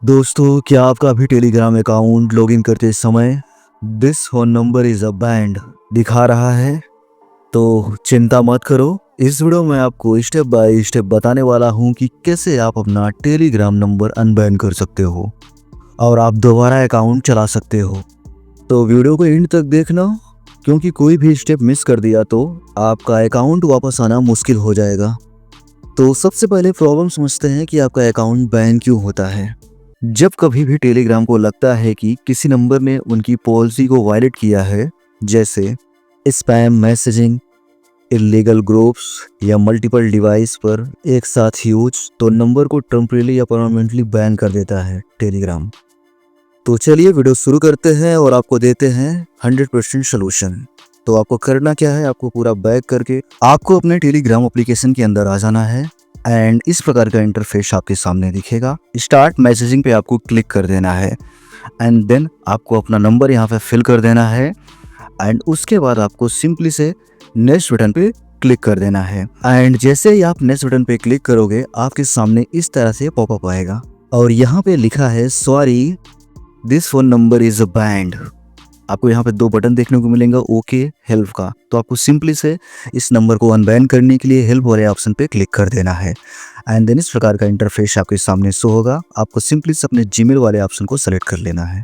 दोस्तों, क्या आपका भी टेलीग्राम अकाउंट लॉगिन करते समय this phone number is a band दिखा रहा है? तो चिंता मत करो। इस वीडियो में आपको स्टेप बाय स्टेप बताने वाला हूँ कि कैसे आप अपना टेलीग्राम नंबर अनबैन कर सकते हो और आप दोबारा अकाउंट चला सकते हो। तो वीडियो को एंड तक देखना, क्योंकि कोई भी स्टेप मिस कर दिया तो आपका अकाउंट वापस आना मुश्किल हो जाएगा। तो सबसे पहले प्रॉब्लम समझते हैं कि आपका अकाउंट बैन क्यों होता है। जब कभी भी टेलीग्राम को लगता है कि किसी नंबर ने उनकी पॉलिसी को वायलेट किया है, जैसे स्पैम मैसेजिंग, इलीगल ग्रुप्स या मल्टीपल डिवाइस पर एक साथ यूज, तो नंबर को टेम्परेरी या परमानेंटली बैन कर देता है टेलीग्राम। तो चलिए वीडियो शुरू करते हैं और आपको देते हैं 100% सोल्यूशन। तो आपको करना क्या है, आपको पूरा बैक करके आपको अपने टेलीग्राम एप्लीकेशन के अंदर आ जाना है एंड इस प्रकार का इंटरफेस आपके सामने दिखेगा। स्टार्ट मैसेजिंग पे आपको क्लिक कर देना है एंड देन आपको अपना नंबर यहाँ पे फिल कर देना है एंड उसके बाद आपको सिंपली से नेक्स्ट बटन पे क्लिक कर देना है। एंड जैसे ही आप नेक्स्ट बटन पे क्लिक करोगे, आपके सामने इस तरह से पॉपअप आएगा और यहाँ पे लिखा है sorry this phone number is band. आपको यहाँ पे दो बटन देखने को मिलेंगे, ओके हेल्प का। तो आपको सिंपली से इस नंबर को अनबैन करने के लिए हेल्प वाले ऑप्शन पे क्लिक कर देना है एंड देन इस प्रकार का इंटरफेस आपके सामने शो होगा। आपको सिंपली से अपने जीमेल वाले ऑप्शन को सेलेक्ट कर लेना है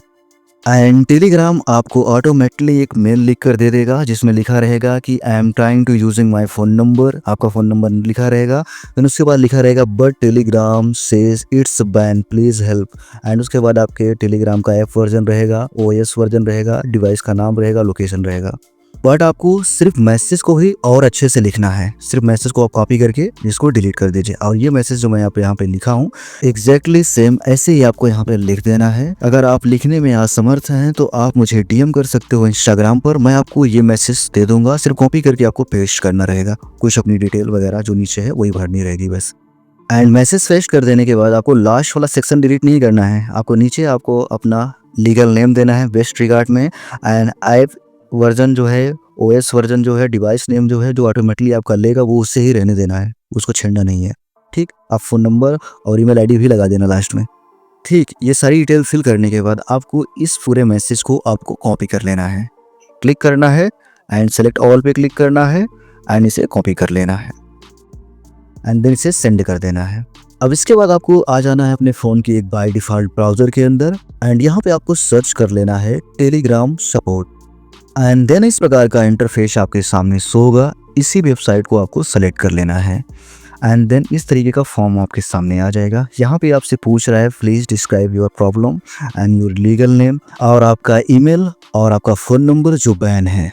एंड टेलीग्राम आपको ऑटोमेटिकली एक मेल लिख कर दे देगा जिसमें लिखा रहेगा कि I am trying to using my phone number. आपका फ़ोन नंबर लिखा रहेगा, फिर उसके बाद लिखा रहेगा but Telegram says it's ban please help. And उसके बाद आपके टेलीग्राम का ऐप वर्जन रहेगा, ओएस वर्जन रहेगा, डिवाइस का नाम रहेगा, लोकेशन रहेगा। बट आपको सिर्फ मैसेज को ही और अच्छे से लिखना है। सिर्फ मैसेज को आप कॉपी करके इसको डिलीट कर दीजिए और ये मैसेज जो मैं यहाँ पे लिखा हूँ एग्जैक्टली सेम ऐसे ही आपको यहाँ पे लिख देना है। अगर आप लिखने में असमर्थ हैं तो आप मुझे डीएम कर सकते हो इंस्टाग्राम पर, मैं आपको ये मैसेज दे दूंगा। सिर्फ कॉपी करके आपको पेस्ट करना रहेगा, कुछ अपनी डिटेल वगैरह जो नीचे है वही भरनी रहेगी बस। एंड मैसेज पेस्ट कर देने के बाद आपको लास्ट वाला सेक्शन डिलीट नहीं करना है। आपको नीचे आपको अपना लीगल नेम देना है बेस्ट रिगार्ड में एंड आई वर्जन जो है, ओएस वर्जन जो है, डिवाइस नेम जो है जो ऑटोमेटिकली आपका लेगा वो उससे ही रहने देना है, उसको छेड़ना नहीं है। ठीक, आप फ़ोन नंबर और ईमेल आईडी भी लगा देना लास्ट में। ठीक, ये सारी डिटेल फिल करने के बाद आपको इस पूरे मैसेज को आपको कॉपी कर लेना है, क्लिक करना है एंड सेलेक्ट ऑल पे क्लिक करना है एंड इसे कॉपी कर लेना है एंड देन इसे सेंड कर देना है। अब इसके बाद आपको आ जाना है अपने फ़ोन की एक बाय डिफ़ॉल्ट ब्राउज़र के अंदर एंड यहाँ पे आपको सर्च कर लेना है टेलीग्राम सपोर्ट एंड देन इस प्रकार का इंटरफेस आपके सामने शो होगा। इसी वेबसाइट को आपको सेलेक्ट कर लेना है एंड देन इस तरीके का फॉर्म आपके सामने आ जाएगा। यहाँ पे आपसे पूछ रहा है please describe your problem and your legal name और आपका ईमेल और आपका फ़ोन नंबर जो बैन है।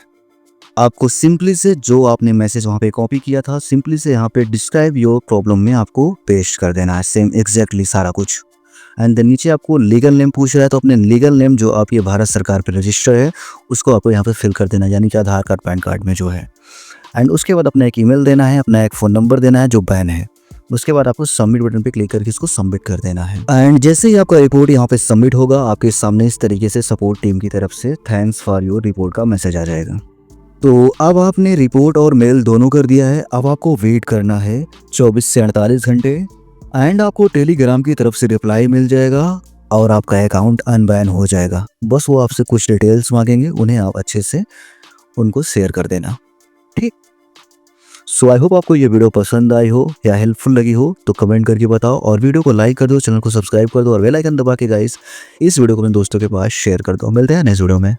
आपको सिंपली से जो आपने मैसेज वहाँ पे कॉपी किया था, सिंपली से यहाँ पे डिस्क्राइब योर प्रॉब्लम में आपको पेस्ट कर देना है सेम एग्जैक्टली सारा कुछ। एंड देन नीचे आपको लीगल नेम पूछ रहा है तो अपने लीगल नेम जो आपके भारत सरकार पे रजिस्टर है उसको आपको यहाँ पे फिल कर देना है, यानी कि आधार कार्ड पैन कार्ड में जो है। एंड उसके बाद अपना एक ईमेल देना है, अपना एक फ़ोन नंबर देना है जो बैन है। उसके बाद आपको सबमिट बटन पे क्लिक करके इसको सबमिट कर देना है एंड जैसे ही आपका रिपोर्ट यहाँ पे सबमिट होगा, आपके सामने इस तरीके से सपोर्ट टीम की तरफ से थैंक्स फॉर योर रिपोर्ट का मैसेज आ जाएगा। तो अब आपने रिपोर्ट और मेल दोनों कर दिया है। अब आपको वेट करना है 24 से 48 घंटे एंड आपको टेलीग्राम की तरफ से रिप्लाई मिल जाएगा और आपका अकाउंट अनबैन हो जाएगा। बस वो आपसे कुछ डिटेल्स मांगेंगे, उन्हें आप अच्छे से उनको शेयर कर देना। ठीक, सो आई होप आपको ये वीडियो पसंद आई हो या हेल्पफुल लगी हो तो कमेंट करके बताओ और वीडियो को लाइक कर दो, चैनल को सब्सक्राइब कर दो और बेल आइकन दबा के गाइस इस वीडियो को अपने दोस्तों के पास शेयर कर दो। मिलते हैं नेक्स्ट वीडियो में।